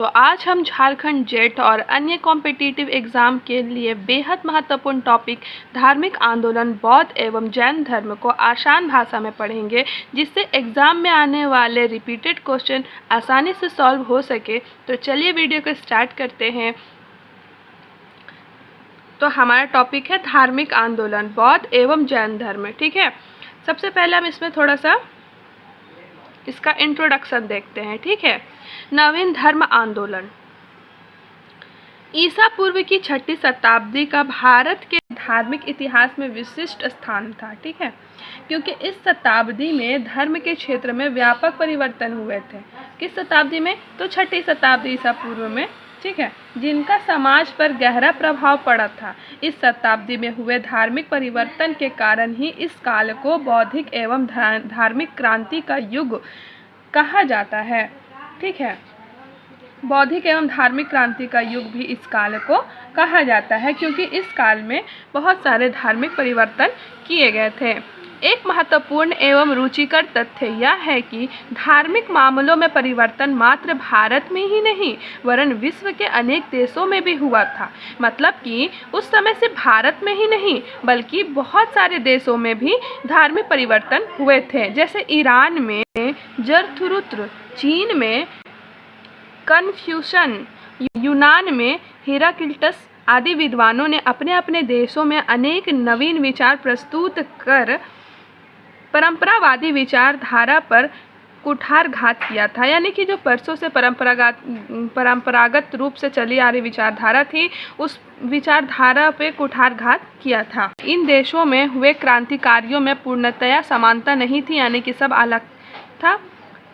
तो आज हम झारखंड जेट और अन्य कॉम्पिटिटिव एग्ज़ाम के लिए बेहद महत्वपूर्ण टॉपिक धार्मिक आंदोलन बौद्ध एवं जैन धर्म को आसान भाषा में पढ़ेंगे, जिससे एग्ज़ाम में आने वाले रिपीटेड क्वेश्चन आसानी से सॉल्व हो सके। तो चलिए वीडियो को स्टार्ट करते हैं। तो हमारा टॉपिक है धार्मिक आंदोलन बौद्ध एवं जैन धर्म। ठीक है, सबसे पहले हम इसमें थोड़ा सा इसका इंट्रोडक्शन देखते हैं। ठीक है, नवीन धर्म आंदोलन ईसा पूर्व की 6ठी शताब्दी का भारत के धार्मिक इतिहास में विशिष्ट स्थान था। ठीक है, क्योंकि इस शताब्दी में धर्म के क्षेत्र में व्यापक परिवर्तन हुए थे। किस शताब्दी में? तो 6ठी शताब्दी ईसा पूर्व में। ठीक है, जिनका समाज पर गहरा प्रभाव पड़ा था। इस शताब्दी में हुए धार्मिक परिवर्तन के कारण ही इस काल को बौद्धिक एवं धार्मिक क्रांति का युग कहा जाता है। ठीक है, बौद्धिक एवं धार्मिक क्रांति का युग भी इस काल को कहा जाता है, क्योंकि इस काल में बहुत सारे धार्मिक परिवर्तन किए गए थे। एक महत्वपूर्ण एवं रुचिकर तथ्य यह है कि धार्मिक मामलों में परिवर्तन मात्र भारत में ही नहीं वरन विश्व के अनेक देशों में भी हुआ था। मतलब कि उस समय सिर्फ भारत में ही नहीं बल्कि बहुत सारे देशों में भी धार्मिक परिवर्तन हुए थे। जैसे ईरान में जरथुरुत्र, चीन में कन्फ्यूशन, यूनान में हेराक्लिटस आदि विद्वानों ने अपने अपने देशों में अनेक नवीन विचार प्रस्तुत कर परंपरावादी विचारधारा पर कुठारघात किया था। यानी कि जो परसों से परंपरागत रूप से चली आ रही विचारधारा थी, उस विचारधारा पे कुठारघात किया था। इन देशों में हुए क्रांतिकारियों में पूर्णतया समानता नहीं थी, यानी कि सब अलग था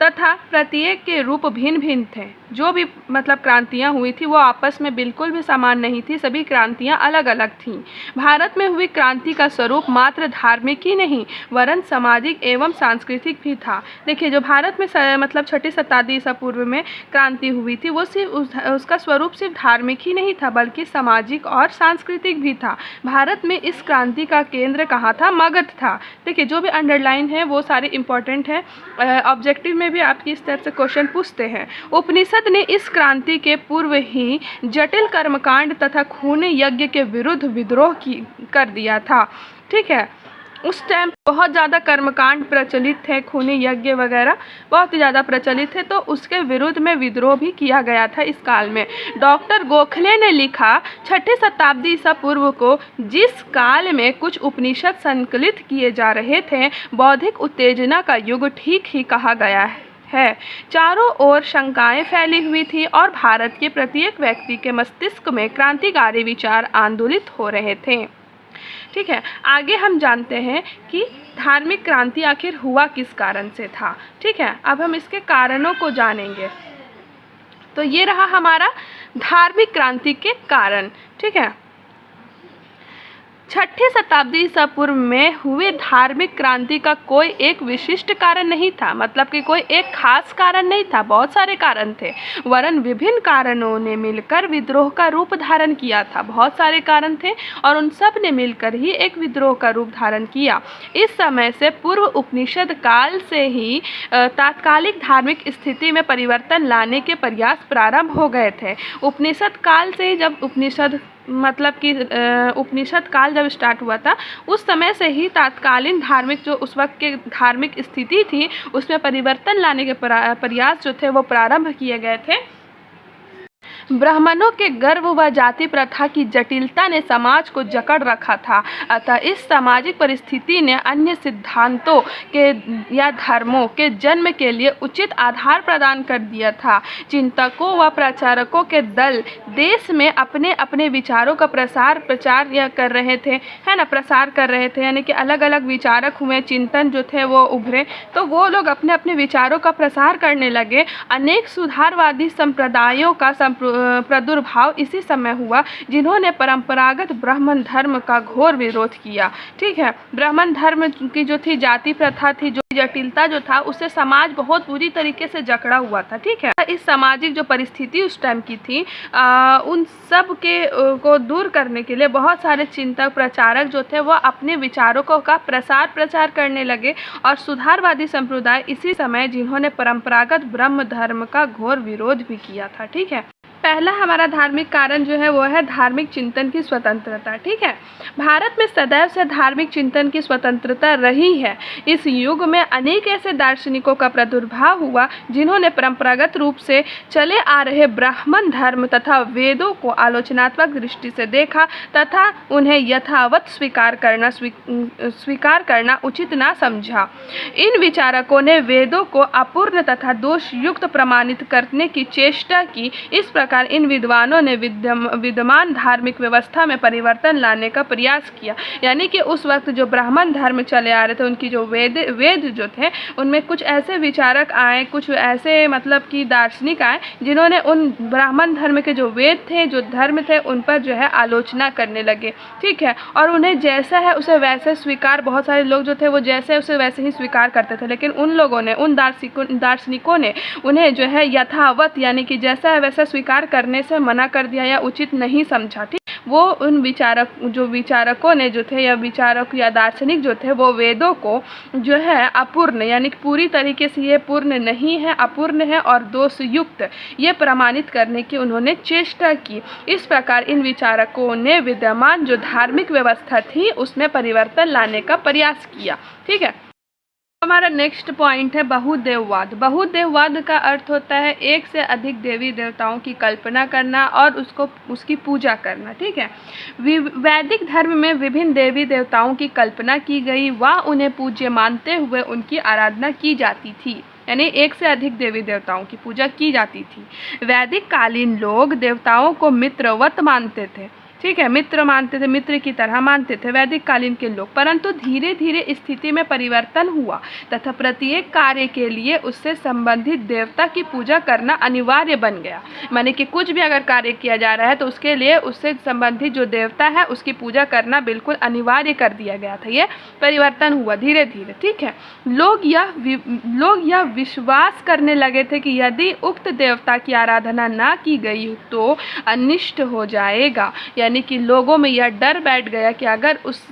तथा प्रत्येक के रूप भिन्न भिन्न थे। जो भी मतलब क्रांतियाँ हुई थी वो आपस में बिल्कुल भी समान नहीं थी, सभी क्रांतियाँ अलग अलग थीं। भारत में हुई क्रांति का स्वरूप मात्र धार्मिक ही नहीं वरन सामाजिक एवं सांस्कृतिक भी था। देखिए, जो भारत में मतलब 6ठी शताब्दी ईसा पूर्व में क्रांति हुई थी वो सिर्फ उसका स्वरूप सिर्फ धार्मिक ही नहीं था बल्कि सामाजिक और सांस्कृतिक भी था। भारत में इस क्रांति का केंद्र कहाँ था? मगध था। देखिए, जो भी अंडरलाइन है वो सारे इंपॉर्टेंट है, ऑब्जेक्टिव में भी आपकी इस टाइप से क्वेश्चन पूछते हैं। उपनिषद ने इस क्रांति के पूर्व ही जटिल कर्मकांड तथा खून यज्ञ के विरुद्ध विद्रोह कर दिया था। ठीक है, उस टाइम बहुत ज़्यादा कर्मकांड प्रचलित थे, खूनी यज्ञ वगैरह बहुत ही ज़्यादा प्रचलित थे, तो उसके विरुद्ध में विद्रोह भी किया गया था इस काल में। डॉक्टर गोखले ने लिखा, 6ठी शताब्दी ईसा पूर्व को जिस काल में कुछ उपनिषद संकलित किए जा रहे थे, बौद्धिक उत्तेजना का युग ठीक ही कहा गया है। चारों ओर शंकाएं फैली हुई थी और भारत के प्रत्येक व्यक्ति के मस्तिष्क में क्रांतिकारी विचार आंदोलित हो रहे थे। ठीक है, आगे हम जानते हैं कि धार्मिक क्रांति आखिर हुआ किस कारण से था। ठीक है, अब हम इसके कारणों को जानेंगे। तो ये रहा हमारा धार्मिक क्रांति के कारण। ठीक है, 6ठी शताब्दी ईसा पूर्व में हुए धार्मिक क्रांति का कोई एक विशिष्ट कारण नहीं था, मतलब कि कोई एक खास कारण नहीं था, बहुत सारे कारण थे वरन विभिन्न कारणों ने मिलकर विद्रोह का रूप धारण किया था। बहुत सारे कारण थे और उन सब ने मिलकर ही एक विद्रोह का रूप धारण किया। इस समय से पूर्व उपनिषद काल से ही तात्कालिक धार्मिक स्थिति में परिवर्तन लाने के प्रयास प्रारंभ हो गए थे। उपनिषद काल से ही, जब उपनिषद मतलब कि उपनिषद काल जब स्टार्ट हुआ था, उस समय से ही तात्कालीन धार्मिक जो उस वक्त के धार्मिक स्थिति थी उसमें परिवर्तन लाने के प्रयास जो थे वो प्रारंभ किए गए थे। ब्राह्मणों के गर्व व जाति प्रथा की जटिलता ने समाज को जकड़ रखा था, अतः इस सामाजिक परिस्थिति ने अन्य सिद्धांतों के या धर्मों के जन्म के लिए उचित आधार प्रदान कर दिया था। चिंतकों व प्रचारकों के दल देश में अपने अपने विचारों का प्रचार कर रहे थे, है ना, प्रसार कर रहे थे। यानी कि अलग अलग विचारक हुए, चिंतन जो थे वो उभरे, तो वो लोग अपने अपने विचारों का प्रसार करने लगे। अनेक सुधारवादी संप्रदायों का प्रादुर्भाव इसी समय हुआ जिन्होंने परंपरागत ब्राह्मण धर्म का घोर विरोध किया। ठीक है, ब्राह्मण धर्म की जो थी जाति प्रथा थी, जो जटिलता जो था, उससे समाज बहुत बुरी तरीके से जकड़ा हुआ था। ठीक है, इस सामाजिक जो परिस्थिति उस टाइम की थी उन सब के को दूर करने के लिए बहुत सारे चिंतक प्रचारक जो थे वो अपने विचारों का प्रचार करने लगे और सुधारवादी संप्रदाय इसी समय जिन्होंने परंपरागत ब्रह्म धर्म का घोर विरोध भी किया था। ठीक है, पहला हमारा धार्मिक कारण जो है वो है धार्मिक चिंतन की स्वतंत्रता। ठीक है, भारत में सदैव से धार्मिक चिंतन की स्वतंत्रता रही है। इस युग में अनेक ऐसे दार्शनिकों का प्रादुर्भाव हुआ जिन्होंने परंपरागत रूप से चले आ रहे ब्राह्मण धर्म तथा वेदों को आलोचनात्मक दृष्टि से देखा तथा उन्हें यथावत स्वीकार करना उचित ना समझा। इन विचारकों ने वेदों को अपूर्ण तथा दोषयुक्त प्रमाणित करने की चेष्टा की। इस प्रकार इन विद्वानों ने विद्यमान धार्मिक व्यवस्था में परिवर्तन लाने का प्रयास किया। यानी कि उस वक्त जो ब्राह्मण धर्म चले आ रहे थे, उनकी जो वेद जो थे, उनमें कुछ ऐसे विचारक आए, कुछ ऐसे मतलब कि दार्शनिक आए जिन्होंने उन ब्राह्मण धर्म के जो वेद थे, जो धर्म थे, उन पर जो है आलोचना करने लगे। ठीक है, और उन्हें जैसा है उसे वैसे स्वीकार, बहुत सारे लोग जो थे वो जैसे उसे वैसे ही स्वीकार करते थे, लेकिन उन लोगों ने, उन दार्शनिकों ने उन्हें जो है यथावत यानी कि जैसा है वैसा स्वीकार करने से मना कर दिया या उचित नहीं समझा। ठीक, वो उन विचारकों ने जो थे, या विचारक या दार्शनिक जो थे, वो वेदों को जो है अपूर्ण यानी कि पूरी तरीके से ये पूर्ण नहीं है, अपूर्ण है और दोषयुक्त, ये प्रमाणित करने की उन्होंने चेष्टा की। इस प्रकार इन विचारकों ने विद्यमान जो धार्मिक व्यवस्था थी उसमें परिवर्तन लाने का प्रयास किया। ठीक है, हमारा नेक्स्ट पॉइंट है बहुदेववाद। बहुदेववाद का अर्थ होता है एक से अधिक देवी देवताओं की कल्पना करना और उसकी पूजा करना। ठीक है, वैदिक धर्म में विभिन्न देवी देवताओं की कल्पना की गई व उन्हें पूज्य मानते हुए उनकी आराधना की जाती थी। यानी एक से अधिक देवी देवताओं की पूजा की जाती थी। वैदिक कालीन लोग देवताओं को मित्रवत मानते थे। ठीक है, मित्र मानते थे, मित्र की तरह मानते थे वैदिक कालीन के लोग। परंतु धीरे धीरे स्थिति में परिवर्तन हुआ तथा प्रत्येक कार्य के लिए उससे संबंधित देवता की पूजा करना अनिवार्य बन गया। माने कि कुछ भी अगर कार्य किया जा रहा है तो उसके लिए उससे संबंधित जो देवता है उसकी पूजा करना बिल्कुल अनिवार्य कर दिया गया था। ये परिवर्तन हुआ धीरे धीरे। ठीक है, लोग यह विश्वास करने लगे थे कि यदि उक्त देवता की आराधना ना की गई तो अनिष्ट हो जाएगा। यानी कि लोगों में यह डर बैठ गया कि अगर उस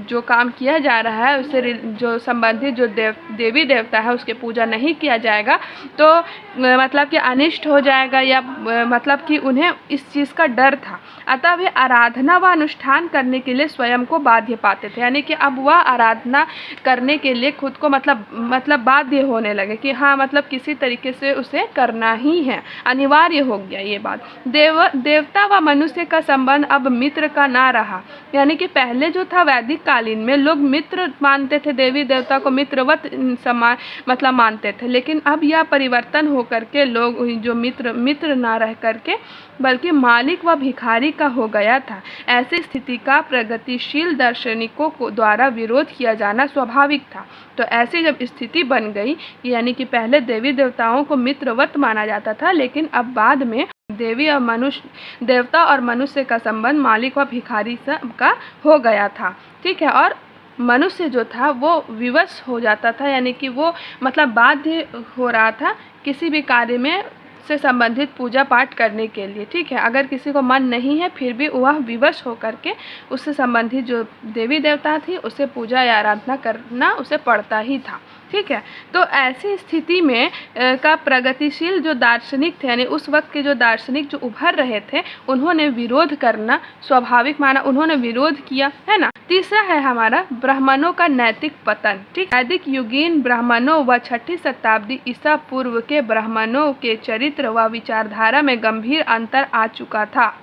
जो काम किया जा रहा है उससे जो संबंधित जो देवी देवता है उसके पूजा नहीं किया जाएगा तो मतलब कि अनिष्ट हो जाएगा, या मतलब कि उन्हें इस चीज़ का डर था। अतः वे आराधना व अनुष्ठान करने के लिए स्वयं को बाध्य पाते थे। यानी कि अब वह आराधना करने के लिए खुद को मतलब बाध्य होने लगे कि हाँ मतलब किसी तरीके से उसे करना ही है, अनिवार्य हो गया ये बात। देवता व मनुष्य का संबंध अब मित्र का ना रहा। यानी कि पहले जो था वैदिक कालीन में लोग मित्र मानते थे, देवी देवता को मित्रवत समान मतलब मानते थे, लेकिन अब यह परिवर्तन हो करके लोग जो मित्र ना रह करके बल्कि मालिक व भिखारी का हो गया था। ऐसी स्थिति का प्रगतिशील दार्शनिकों को द्वारा विरोध किया जाना स्वाभाविक था। तो ऐसी जब स्थिति बन गई यानी कि पहले देवी देवताओं को मित्रवत माना जाता था, लेकिन अब बाद में देवता और मनुष्य का संबंध मालिक व भिखारी का हो गया था। ठीक है, और मनुष्य जो था वो विवश हो जाता था, यानी कि वो मतलब बाध्य हो रहा था किसी भी कार्य में से संबंधित पूजा पाठ करने के लिए। ठीक है, अगर किसी को मन नहीं है फिर भी वह विवश होकर के उससे संबंधित जो देवी देवता थी उसे पूजा या आराधना करना उसे पड़ता ही था। ठीक है, तो ऐसी स्थिति में का प्रगतिशील जो दार्शनिक थे, यानी उस वक्त के जो दार्शनिक जो उभर रहे थे, उन्होंने विरोध करना स्वाभाविक माना, उन्होंने विरोध किया, है ना। तीसरा है हमारा ब्राह्मणों का नैतिक पतन। ठीक, वैदिक युगीन ब्राह्मणों व 6ठी शताब्दी ईसा पूर्व के ब्राह्मणों के चरित्र व विचारधारा में गंभीर अंतर आ चुका था।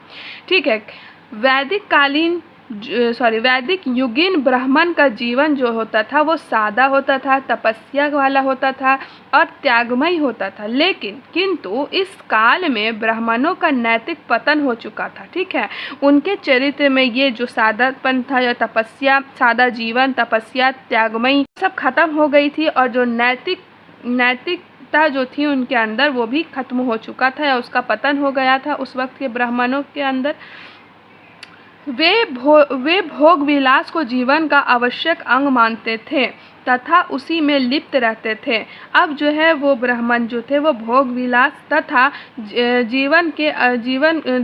ठीक है, वैदिक युगीन ब्राह्मण का जीवन जो होता था वो सादा होता था, तपस्या वाला होता था और त्यागमय होता था। किंतु इस काल में ब्राह्मणों का नैतिक पतन हो चुका था। ठीक है, उनके चरित्र में ये जो सादापन था या तपस्या, सादा जीवन, तपस्या, त्यागमय सब खत्म हो गई थी और जो नैतिक नैतिकता जो थी उनके अंदर वो भी खत्म हो चुका था या उसका पतन हो गया था उस वक्त के ब्राह्मणों के अंदर। वे भोग विलास को जीवन का आवश्यक अंग मानते थे तथा उसी में लिप्त रहते थे। अब जो है वो ब्राह्मण जो थे वो भोग विलास तथा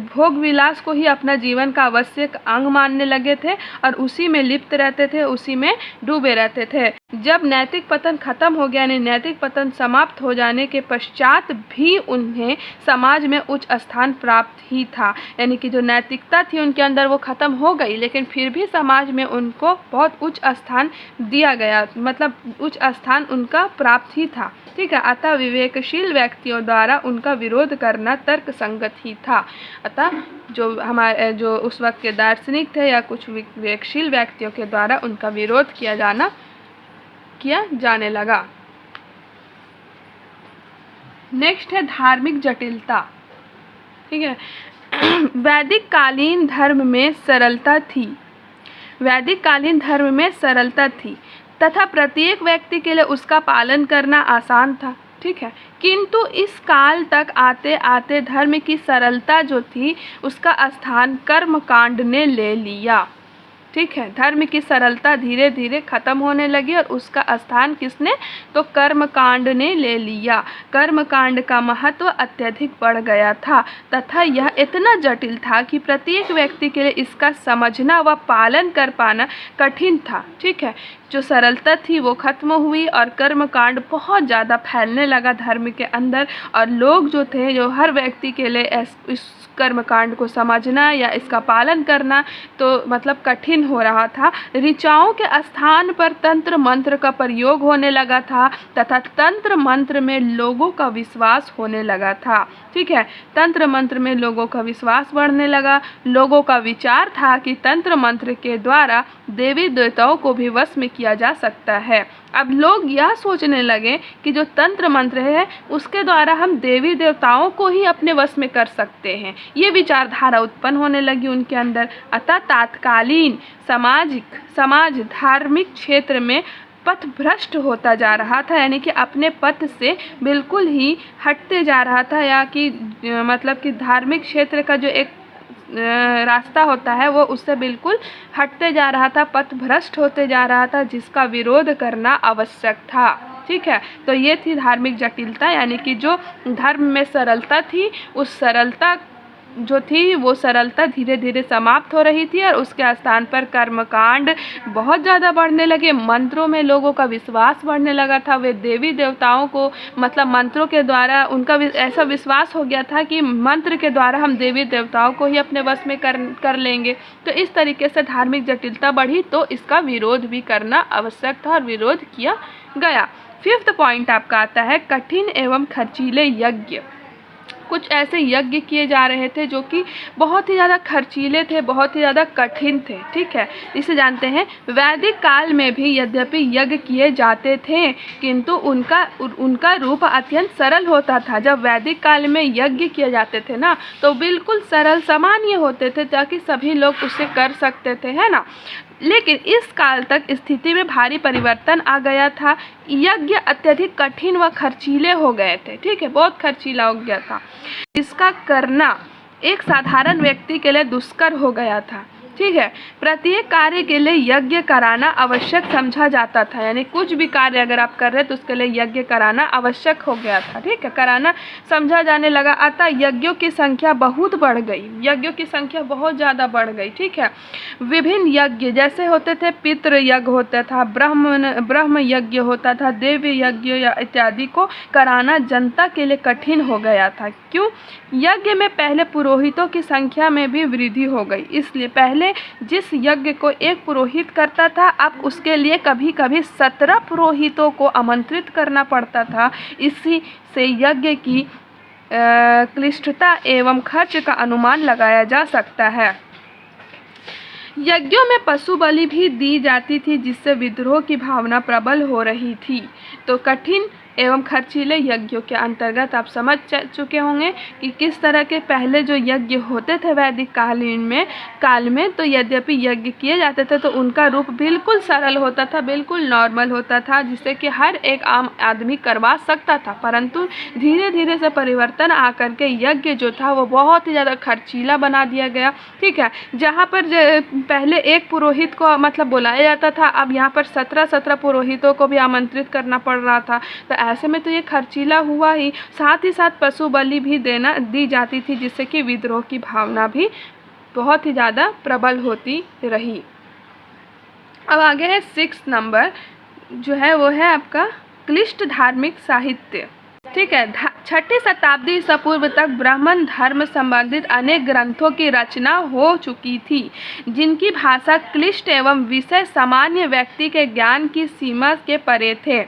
भोग विलास को ही अपना जीवन का आवश्यक अंग मानने लगे थे और उसी में लिप्त रहते थे, उसी में डूबे रहते थे। जब नैतिक पतन खत्म हो गया, यानी नैतिक पतन समाप्त हो जाने के पश्चात भी उन्हें समाज में उच्च स्थान प्राप्त ही था, यानी कि जो नैतिकता थी उनके अंदर वो खत्म हो गई लेकिन फिर भी समाज में उनको बहुत उच्च स्थान दिया गया, मतलब उच्च स्थान उनका प्राप्त ही था। ठीक है, अतः विवेकशील व्यक्तियों द्वारा उनका विरोध करना तर्क संगत ही था। अतः जो उस वक्त के दार्शनिक थे या कुछ विवेकशील व्यक्तियों के द्वारा उनका विरोध किया जाने लगा। नेक्स्ट है धार्मिक जटिलता। ठीक है, वैदिक कालीन धर्म में सरलता थी तथा प्रत्येक व्यक्ति के लिए उसका पालन करना आसान था। ठीक है, किंतु इस काल तक आते आते धर्म की सरलता जो थी उसका स्थान कर्म कांड ने ले लिया। ठीक है, धर्म की सरलता धीरे धीरे खत्म होने लगी और उसका स्थान किसने, तो कर्म कांड ने ले लिया। कर्म कांड का महत्व अत्यधिक बढ़ गया था तथा यह इतना जटिल था कि प्रत्येक व्यक्ति के लिए इसका समझना व पालन कर पाना कठिन था। ठीक है, जो सरलता थी वो खत्म हुई और कर्म कांड बहुत ज़्यादा फैलने लगा धर्म के अंदर और लोग जो थे, जो हर व्यक्ति के लिए इस कर्म कांड को समझना या इसका पालन करना तो मतलब कठिन हो रहा था। ऋचाओं के स्थान पर तंत्र मंत्र का प्रयोग होने लगा था तथा तंत्र मंत्र में लोगों का विश्वास होने लगा था। ठीक है, तंत्र मंत्र में लोगों का विश्वास बढ़ने लगा। लोगों का विचार था कि तंत्र मंत्र के द्वारा देवी देवताओं को भी वश में किया जा सकता है। अब लोग यह सोचने लगे कि जो तंत्र मंत्र है उसके द्वारा हम देवी देवताओं को ही अपने वश में कर सकते हैं। ये विचारधारा उत्पन्न होने लगी उनके अंदर। अतः तात्कालीन समाज धार्मिक क्षेत्र में पथ भ्रष्ट होता जा रहा था, यानी कि अपने पथ से बिल्कुल ही हटते जा रहा था, या कि मतलब कि धार्मिक क्षेत्र का जो एक रास्ता होता है वो उससे बिल्कुल हटते जा रहा था, पथ भ्रष्ट होते जा रहा था, जिसका विरोध करना आवश्यक था। ठीक है, तो ये थी धार्मिक जटिलता, यानी कि जो धर्म में सरलता थी उस सरलता जो थी वो सरलता धीरे धीरे समाप्त हो रही थी और उसके स्थान पर कर्मकांड बहुत ज़्यादा बढ़ने लगे। मंत्रों में लोगों का विश्वास बढ़ने लगा था। वे देवी देवताओं को मतलब मंत्रों के द्वारा उनका ऐसा विश्वास हो गया था कि मंत्र के द्वारा हम देवी देवताओं को ही अपने वश में कर लेंगे। तो इस तरीके से धार्मिक जटिलता बढ़ी तो इसका विरोध भी करना आवश्यक था और विरोध किया गया। 5th पॉइंट आपका आता है कठिन एवं खर्चीले यज्ञ। कुछ ऐसे यज्ञ किए जा रहे थे जो कि बहुत ही ज़्यादा खर्चीले थे, बहुत ही ज़्यादा कठिन थे। ठीक है, इसे जानते हैं। वैदिक काल में भी यद्यपि यज्ञ किए जाते थे किंतु उनका रूप अत्यंत सरल होता था। जब वैदिक काल में यज्ञ किए जाते थे ना तो बिल्कुल सरल सामान्य होते थे ताकि सभी लोग उसे कर सकते थे, है ना। लेकिन इस काल तक स्थिति में भारी परिवर्तन आ गया था। यज्ञ अत्यधिक कठिन व खर्चीले हो गए थे। ठीक है, बहुत खर्चीला हो गया था। इसका करना एक साधारण व्यक्ति के लिए दुष्कर हो गया था। ठीक है, प्रत्येक कार्य के लिए यज्ञ कराना आवश्यक समझा जाता था, यानी कुछ भी कार्य अगर आप कर रहे हैं तो उसके लिए यज्ञ कराना आवश्यक हो गया था। ठीक है, कराना समझा जाने लगा। अतः यज्ञों की संख्या बहुत बढ़ गई, यज्ञों की संख्या बहुत ज़्यादा बढ़ गई। ठीक है, विभिन्न यज्ञ जैसे होते थे, पितृ यज्ञ होता था, ब्रह्म यज्ञ होता था, देव यज्ञ या इत्यादि को कराना जनता के लिए कठिन हो गया था। क्यों? यज्ञ में पहले पुरोहितों की संख्या में भी वृद्धि हो गई, इसलिए पहले जिस यज्ञ को एक पुरोहित करता था अब उसके लिए कभी कभी 17 पुरोहितों को आमंत्रित करना पड़ता था। इसी से यज्ञ की क्लिष्टता एवं खर्च का अनुमान लगाया जा सकता है। यज्ञों में पशु बलि भी दी जाती थी जिससे विद्रोह की भावना प्रबल हो रही थी। तो कठिन एवं खर्चीले यज्ञों के अंतर्गत आप समझ चुके होंगे कि किस तरह के पहले जो यज्ञ होते थे वैदिक काल में तो यद्यपि यज्ञ किए जाते थे तो उनका रूप बिल्कुल सरल होता था, बिल्कुल नॉर्मल होता था, जिससे कि हर एक आम आदमी करवा सकता था। परंतु धीरे धीरे से परिवर्तन आकर के यज्ञ जो था वो बहुत ही ज़्यादा खर्चीला बना दिया गया। ठीक है, जहाँ पर पहले एक पुरोहित को मतलब बुलाया जाता था, अब यहाँ पर 17 पुरोहितों को भी आमंत्रित करना पड़ रहा था। तो ऐसे में तो ये खर्चीला हुआ ही, साथ ही साथ पशु बलि भी दी जाती थी, जिससे कि विद्रोह की भावना भी बहुत ही ज़्यादा प्रबल होती रही। अब आगे है 6 नंबर जो है वो है आपका क्लिष्ट धार्मिक साहित्य। ठीक है, 6ठी शताब्दी ईसा पूर्व तक ब्राह्मण धर्म संबंधित अनेक ग्रंथों की रचना हो चुकी थी, जिनकी भाषा क्लिष्ट एवं विषय सामान्य व्यक्ति के ज्ञान की सीमा के परे थे।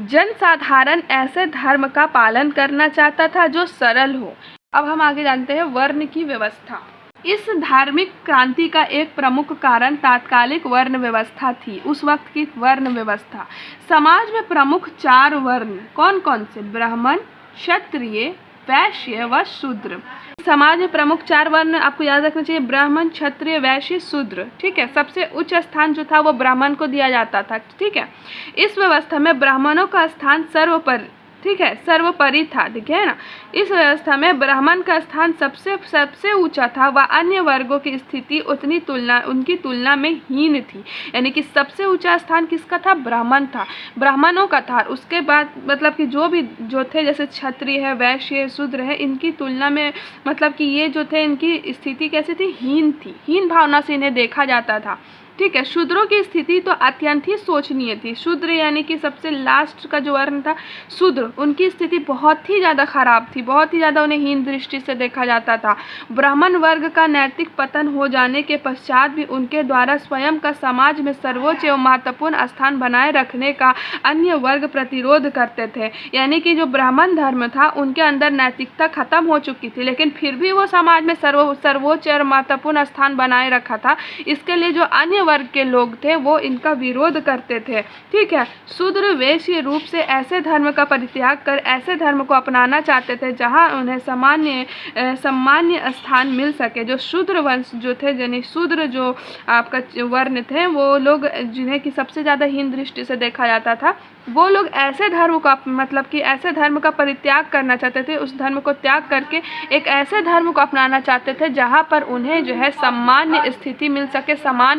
जनसाधारण ऐसे धर्म का पालन करना चाहता था जो सरल हो। अब हम आगे जानते हैं वर्ण की व्यवस्था। इस धार्मिक क्रांति का एक प्रमुख कारण तात्कालिक वर्ण व्यवस्था थी। उस वक्त की वर्ण व्यवस्था, समाज में प्रमुख 4 वर्ण कौन कौन से? ब्राह्मण, क्षत्रिय, वैश्य व शूद्र। समाज में प्रमुख 4 वर्ण आपको याद रखना चाहिए, ब्राह्मण, क्षत्रिय, वैश्य, शूद्र। ठीक है, सबसे उच्च स्थान जो था वो ब्राह्मण को दिया जाता था। ठीक है, इस व्यवस्था में ब्राह्मणों का स्थान सर्वोपरि था। देखिए ना, इस व्यवस्था में ब्राह्मण का स्थान सबसे ऊंचा था व अन्य वर्गों की स्थिति उनकी तुलना में हीन थी। यानी कि सबसे ऊंचा स्थान किसका था? ब्राह्मणों का था। उसके बाद मतलब कि जो थे जैसे क्षत्रिय है, वैश्य, शूद्र है, इनकी तुलना में मतलब कि ये जो थे इनकी स्थिति कैसी थी? हीन थी। हीन भावना से इन्हें देखा जाता था। ठीक है, शूद्रों की स्थिति तो अत्यंत ही शोचनीय थी। शूद्र यानी कि सबसे लास्ट का जो वर्ण था शूद्र, उनकी स्थिति बहुत ही ज़्यादा खराब थी, बहुत ही ज़्यादा उन्हें हीन दृष्टि से देखा जाता था। ब्राह्मण वर्ग का नैतिक पतन हो जाने के पश्चात भी उनके द्वारा स्वयं का समाज में सर्वोच्च एवं महत्वपूर्ण स्थान बनाए रखने का अन्य वर्ग प्रतिरोध करते थे। यानी कि जो ब्राह्मण धर्म था उनके अंदर नैतिकता खत्म हो चुकी थी, लेकिन फिर भी वो समाज में सर्वोच्च और महत्वपूर्ण स्थान बनाए रखा था। इसके लिए जो अन्य वर्ग के लोग थे वो इनका विरोध करते थे। ठीक है, शूद्र वैश्य रूप से ऐसे धर्म का परित्याग कर ऐसे धर्म को अपनाना चाहते थे जहां उन्हें सामान्य स्थान मिल सके। जो शूद्र वंश जो थे, यानी शूद्र जो आपका वर्ण थे, वो लोग जिन्हें कि सबसे ज़्यादा हीन दृष्टि से देखा जाता था, वो लोग ऐसे धर्म का मतलब कि ऐसे धर्म का परित्याग करना चाहते थे। उस धर्म को त्याग करके एक ऐसे धर्म को अपनाना चाहते थे जहाँ पर उन्हें जो है सामान्य स्थिति मिल सके, सम्मान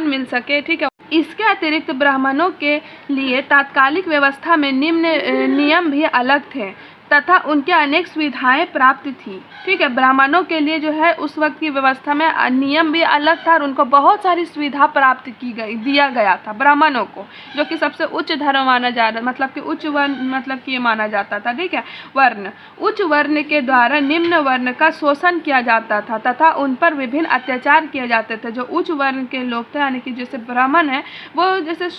मिल सके। ठीक है, इसके अतिरिक्त ब्राह्मणों के लिए तात्कालिक व्यवस्था में निम्न नियम भी अलग थे तथा उनके अनेक सुविधाएं प्राप्त थी। ठीक है, ब्राह्मणों के लिए जो है उस वक्त की व्यवस्था में नियम भी अलग था और उनको बहुत सारी सुविधा प्राप्त दिया गया था ब्राह्मणों को, जो कि सबसे उच्च धर्म माना जा रहा, मतलब कि उच्च वर्ण मतलब कि ये माना जाता था। ठीक है, वर्ण, उच्च वर्ण के द्वारा निम्न वर्ण का शोषण किया जाता था तथा उन पर विभिन्न अत्याचार किए जाते थे। जो उच्च वर्ण के लोग थे यानी कि जैसे ब्राह्मण है, वो जैसे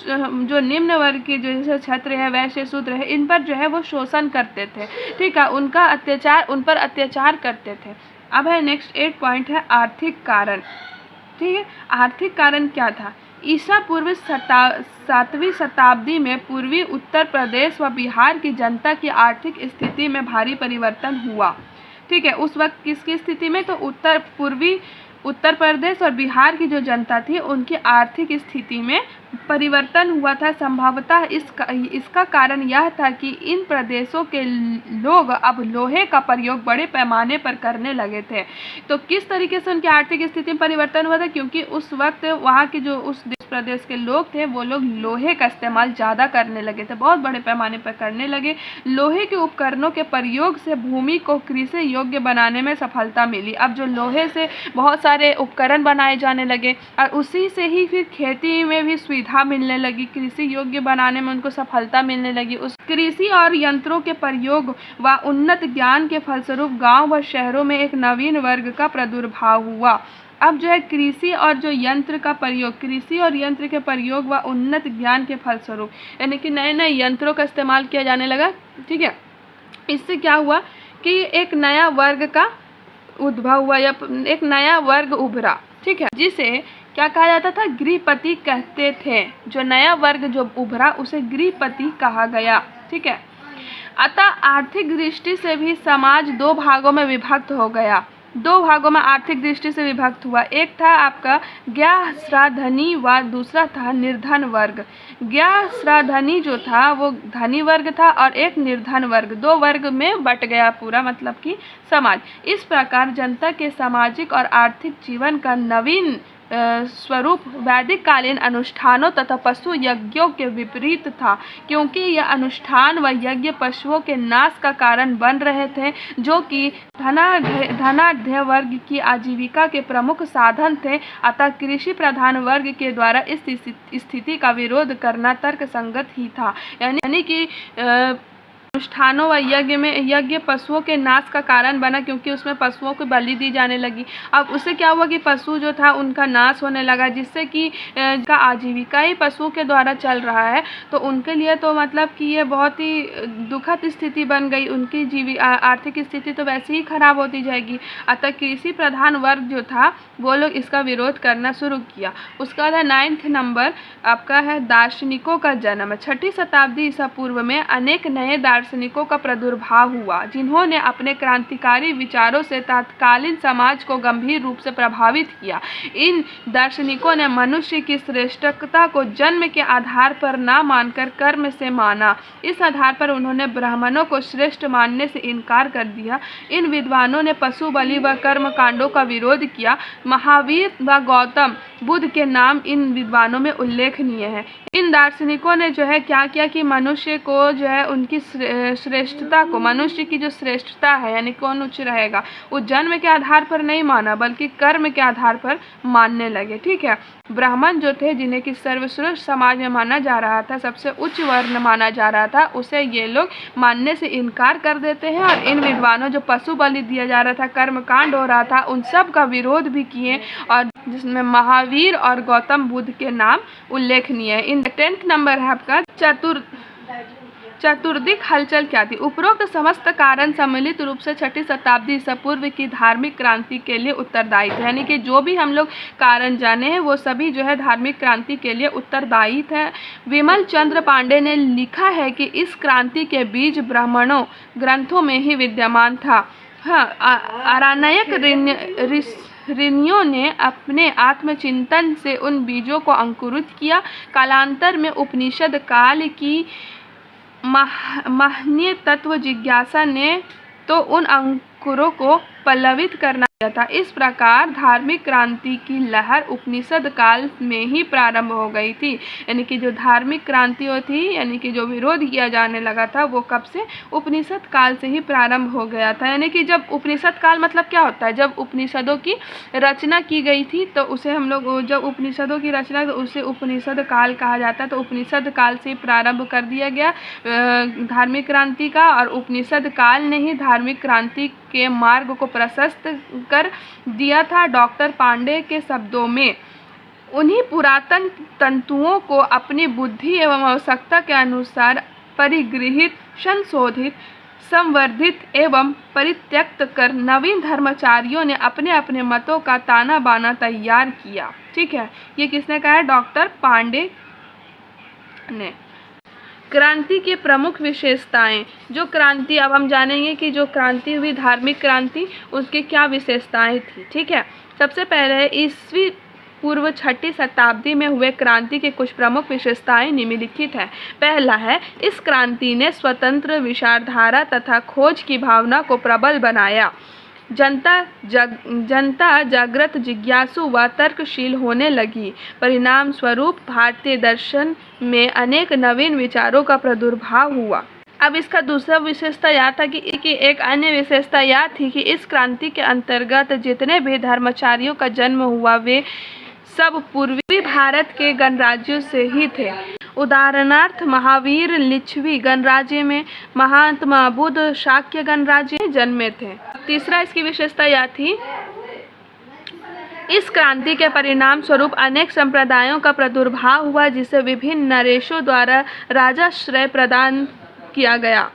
जो निम्न वर्ग के जैसे क्षत्रिय है, वैश्य, शूद्र है, इन पर जो है वो शोषण करते थे। ठीक है, उन पर अत्याचार करते थे। अब है नेक्स्ट 8 पॉइंट है आर्थिक कारण। ठीक है, आर्थिक कारण क्या था? ईसा पूर्व 7वीं शताब्दी में पूर्वी उत्तर प्रदेश व बिहार की जनता की आर्थिक स्थिति में भारी परिवर्तन हुआ। ठीक है, उस वक्त किसकी स्थिति में? तो पूर्वी उत्तर प्रदेश और बिहार की जो जनता थी उनकी आर्थिक स्थिति में परिवर्तन हुआ था। संभवतः इसका कारण यह था कि इन प्रदेशों के लोग अब लोहे का प्रयोग बड़े पैमाने पर करने लगे थे। तो किस तरीके से उनकी आर्थिक स्थिति में परिवर्तन हुआ था? क्योंकि उस वक्त वहाँ के जो उस प्रदेश के लोग थे वो लोग लोहे का इस्तेमाल ज़्यादा करने लगे थे, बहुत बड़े पैमाने पर करने लगे। लोहे के उपकरणों के प्रयोग से भूमि को कृषि योग्य बनाने में सफलता मिली। अब जो लोहे से बहुत सारे उपकरण बनाए जाने लगे और उसी से ही फिर खेती में भी सुविधा मिलने लगी, कृषि योग्य बनाने में उनको सफलता मिलने लगी। उस कृषि और यंत्रों के प्रयोग व उन्नत ज्ञान के फलस्वरूप गाँव व शहरों में एक नवीन वर्ग का प्रादुर्भाव हुआ। अब जो है कृषि और यंत्र के प्रयोग व उन्नत ज्ञान के फलस्वरूप यानी कि नए नए यंत्रों का इस्तेमाल किया जाने लगा। ठीक है, इससे क्या हुआ कि एक नया वर्ग का उद्भव हुआ या एक नया वर्ग उभरा। ठीक है, जिसे क्या कहा जाता था? गृहपति कहते थे। जो नया वर्ग जो उभरा उसे गृहपति कहा गया। ठीक है। अतः आर्थिक दृष्टि से भी समाज दो भागों में विभक्त हो गया। दो भागों में आर्थिक दृष्टि से विभक्त हुआ। एक था आपका ज्ञाश्राधनी व दूसरा था निर्धन वर्ग। ज्ञाश्राधनी जो था वो धनी वर्ग था और एक निर्धन वर्ग, दो वर्ग में बट गया पूरा, मतलब कि समाज। इस प्रकार जनता के सामाजिक और आर्थिक जीवन का नवीन स्वरूप वैदिक कालीन अनुष्ठानों तथा पशु यज्ञों के विपरीत था, क्योंकि यह अनुष्ठान व यज्ञ पशुओं के नाश का कारण बन रहे थे, जो कि धनाढ्य वर्ग की आजीविका के प्रमुख साधन थे। अतः कृषि प्रधान वर्ग के द्वारा इस स्थिति का विरोध करना तर्कसंगत ही था। यानी कि अनुष्ठानों व यज्ञ पशुओं के नाश का कारण बना, क्योंकि उसमें पशुओं को बलि दी जाने लगी। अब उससे क्या हुआ कि पशु जो था उनका नाश होने लगा, जिससे कि का आजीविका ही पशुओं के द्वारा चल रहा है। तो उनके लिए तो मतलब कि ये बहुत ही दुखद स्थिति बन गई। उनकी आर्थिक स्थिति तो वैसे ही खराब होती जाएगी। अतः कृषि प्रधान वर्ग जो था वो लोग इसका विरोध करना शुरू किया। उसका बाद 9th नंबर आपका है दार्शनिकों का जन्म। 6ठी शताब्दी ईसा पूर्व में अनेक नए दार्शनिकों का प्रादुर्भाव हुआ, जिन्होंने अपने क्रांतिकारी विचारों से तत्कालीन समाज को गंभीर रूप से प्रभावित किया। इन दार्शनिकों ने मनुष्य की श्रेष्ठता को जन्म के आधार पर न मानकर कर्म से माना। इस आधार पर उन्होंने ब्राह्मणों को श्रेष्ठ मानने से इनकार कर दिया। इन विद्वानों ने पशु बलि व कर्म कांडों का विरोध किया। महावीर व गौतम बुद्ध के नाम इन विद्वानों में उल्लेखनीय है। इन दार्शनिकों ने जो है क्या किया कि मनुष्य को जो है उनकी श्रेष्ठता को, मनुष्य की जो श्रेष्ठता है यानी कौन उच्च रहेगा, वो जन्म के आधार पर नहीं माना बल्कि कर्म के आधार पर मानने लगे। ठीक है। ब्राह्मण जो थे, जिन्हें कि सर्वश्रेष्ठ समाज में माना जा रहा था, सबसे उच्च वर्ण माना जा रहा था, उसे ये लोग मानने से इनकार कर देते हैं। और इन विद्वानों जो पशु बलि दिया जा रहा था, कर्म कांड हो रहा था, उन सब का विरोध भी किए, और जिसमें महावीर और गौतम बुद्ध के नाम उल्लेखनीय है। इन 10th नंबर है आपका चतुर्दिक हलचल क्या थी? उपरोक्त समस्त कारण सम्मिलित रूप से 6ठी शताब्दी ईसा पूर्व की धार्मिक क्रांति के लिए उत्तरदायी थे। यानी कि जो भी हम लोग कारण जाने हैं वो सभी जो है धार्मिक क्रांति के लिए उत्तरदायी थे। विमल चंद्र पांडे ने लिखा है कि इस क्रांति के बीज ब्राह्मणों ग्रंथों में ही विद्यमान था। हाँ, अराणयक ऋषियों ने अपने आत्मचिंतन से उन बीजों को अंकुरित किया। कालांतर में उपनिषद काल की महनीय तत्व जिज्ञासा ने तो उन अंकुरों को पल्लवित करना था। इस प्रकार धार्मिक क्रांति की लहर उपनिषद काल में ही प्रारंभ हो गई थी। यानी कि जो धार्मिक क्रांति थी, यानी कि जो विरोध किया जाने लगा था, वो कब से? उपनिषद काल से ही प्रारंभ हो गया था। यानी कि जब उपनिषद काल मतलब क्या होता है? जब उपनिषदों की रचना की गई थी तो उसे हम लोग, जब उपनिषदों की रचना तो उसे उपनिषद काल कहा जाता है। तो उपनिषद काल से प्रारंभ कर दिया गया धार्मिक क्रांति का, और उपनिषद काल ने ही धार्मिक क्रांति के मार्ग को प्रशस्त कर दिया था। डॉक्टर पांडे के शब्दों में, उन्हीं पुरातन तंतुओं को अपनी बुद्धि एवं आवश्यकता के अनुसार परिगृहित, संशोधित, संवर्धित एवं परित्यक्त कर नवीन धर्माचार्यों ने अपने अपने मतों का ताना बाना तैयार किया। ठीक है। ये किसने कहा है? डॉक्टर पांडे ने। क्रांति की प्रमुख विशेषताएं। जो क्रांति, अब हम जानेंगे कि जो क्रांति हुई धार्मिक क्रांति, उसकी क्या विशेषताएं थी। ठीक है। सबसे पहले ईस्वी पूर्व 6ठी शताब्दी में हुए क्रांति की कुछ प्रमुख विशेषताएं निम्नलिखित है। पहला है, इस क्रांति ने स्वतंत्र विचारधारा तथा खोज की भावना को प्रबल बनाया। जनता जागृत, जिज्ञासु व तर्कशील होने लगी। परिणाम स्वरूप भारतीय दर्शन में अनेक नवीन विचारों का प्रादुर्भाव हुआ। अब इसका दूसरा विशेषता यह था कि एक अन्य विशेषता यह थी कि इस क्रांति के अंतर्गत जितने भी धर्माचार्यों का जन्म हुआ वे सब पूर्वी भारत के गणराज्यों से ही थे। उदाहरणार्थ महावीर लिच्छवी गणराज्य में, महात्मा बुद्ध शाक्य गणराज्य में जन्मे थे। तीसरा इसकी विशेषता यह थी, इस क्रांति के परिणाम स्वरूप अनेक संप्रदायों का प्रादुर्भाव हुआ, जिसे विभिन्न नरेशों द्वारा राजाश्रय प्रदान किया गया।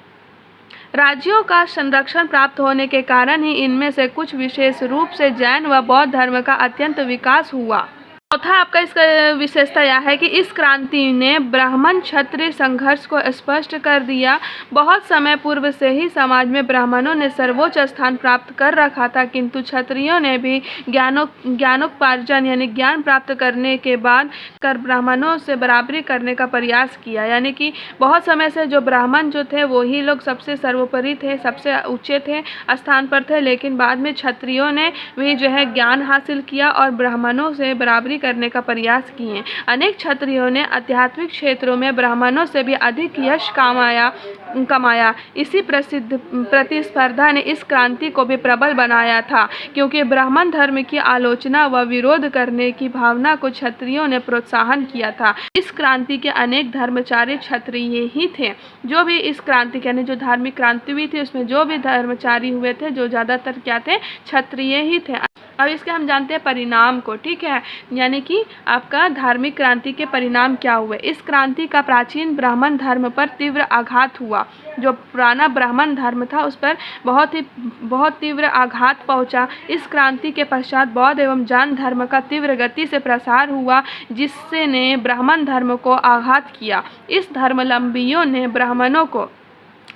राज्यों का संरक्षण प्राप्त होने के कारण ही इनमें से कुछ विशेष रूप से जैन व बौद्ध धर्म का अत्यंत विकास हुआ। चौथा आपका इसका विशेषता यह है कि इस क्रांति ने ब्राह्मण क्षत्रिय संघर्ष को स्पष्ट कर दिया। बहुत समय पूर्व से ही समाज में ब्राह्मणों ने सर्वोच्च स्थान प्राप्त कर रखा था, किंतु क्षत्रियों ने भी ज्ञानोपार्जन यानी ज्ञान प्राप्त करने के बाद कर ब्राह्मणों से बराबरी करने का प्रयास किया। यानी कि बहुत समय से जो ब्राह्मण जो थे वही लोग सबसे सर्वोपरि थे, सबसे ऊंचे थे, स्थान पर थे, लेकिन बाद में क्षत्रियों ने भी जो है ज्ञान हासिल किया और ब्राह्मणों से बराबरी करने का प्रयास किए। अनेक क्षत्रियों ने आध्यात्मिक क्षेत्रों में ब्राह्मणों से भी अधिक यश कमाया। इसी प्रसिद्ध प्रतिस्पर्धा ने इस क्रांति को भी प्रबल बनाया था, क्योंकि ब्राह्मण धर्म की आलोचना व विरोध करने की भावना को क्षत्रियों ने प्रोत्साहन किया था। इस क्रांति के अनेक धर्मचारी क्षत्रिय ही थे। जो भी इस क्रांति यानी जो धार्मिक क्रांति हुई थी उसमें जो भी धर्मचारी हुए थे जो ज़्यादातर क्या थे, क्षत्रिय ही थे। अब इसके हम जानते हैं परिणाम को, ठीक है, यानी कि आपका धार्मिक क्रांति के परिणाम क्या हुए। इस क्रांति का प्राचीन ब्राह्मण धर्म पर तीव्र आघात हुआ। जो पुराना ब्राह्मण धर्म था उस पर बहुत तीव्र आघात पहुंचा। इस क्रांति के पश्चात बौद्ध एवं जैन धर्म का तीव्र गति से प्रसार हुआ, जिससे ने ब्राह्मण धर्म को आघात किया।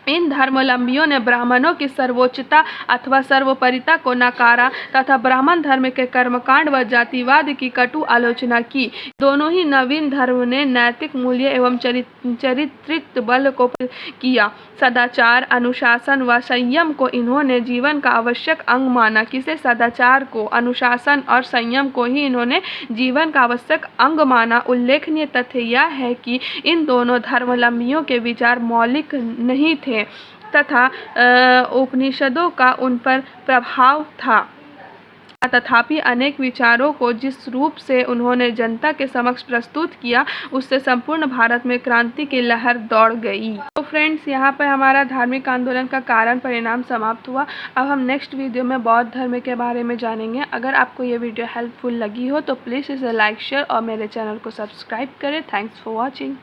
इन धर्मावलंबियों ने ब्राह्मणों की सर्वोच्चता अथवा सर्वोपरिता को नकारा तथा ब्राह्मण धर्म के कर्मकांड व जातिवाद की कटु आलोचना की। दोनों ही नवीन धर्म ने नैतिक मूल्य एवं चारित्रिक बल को किया। सदाचार, अनुशासन व संयम को इन्होंने जीवन का आवश्यक अंग माना। किसे? सदाचार को, अनुशासन और संयम को ही इन्होंने जीवन का आवश्यक अंग माना। उल्लेखनीय तथ्य यह है कि इन दोनों धर्मावलंबियों के विचार मौलिक नहीं थे तथा उपनिषदों का उन पर प्रभाव था। तथापि अनेक विचारों को जिस रूप से उन्होंने जनता के समक्ष प्रस्तुत किया उससे संपूर्ण भारत में क्रांति की लहर दौड़ गई। तो फ्रेंड्स, यहाँ पर हमारा धार्मिक आंदोलन का कारण परिणाम समाप्त हुआ। अब हम नेक्स्ट वीडियो में बौद्ध धर्म के बारे में जानेंगे। अगर आपको ये वीडियो हेल्पफुल लगी हो तो प्लीज़ इसे लाइक, शेयर और मेरे चैनल को सब्सक्राइब करें। Thanks for watching.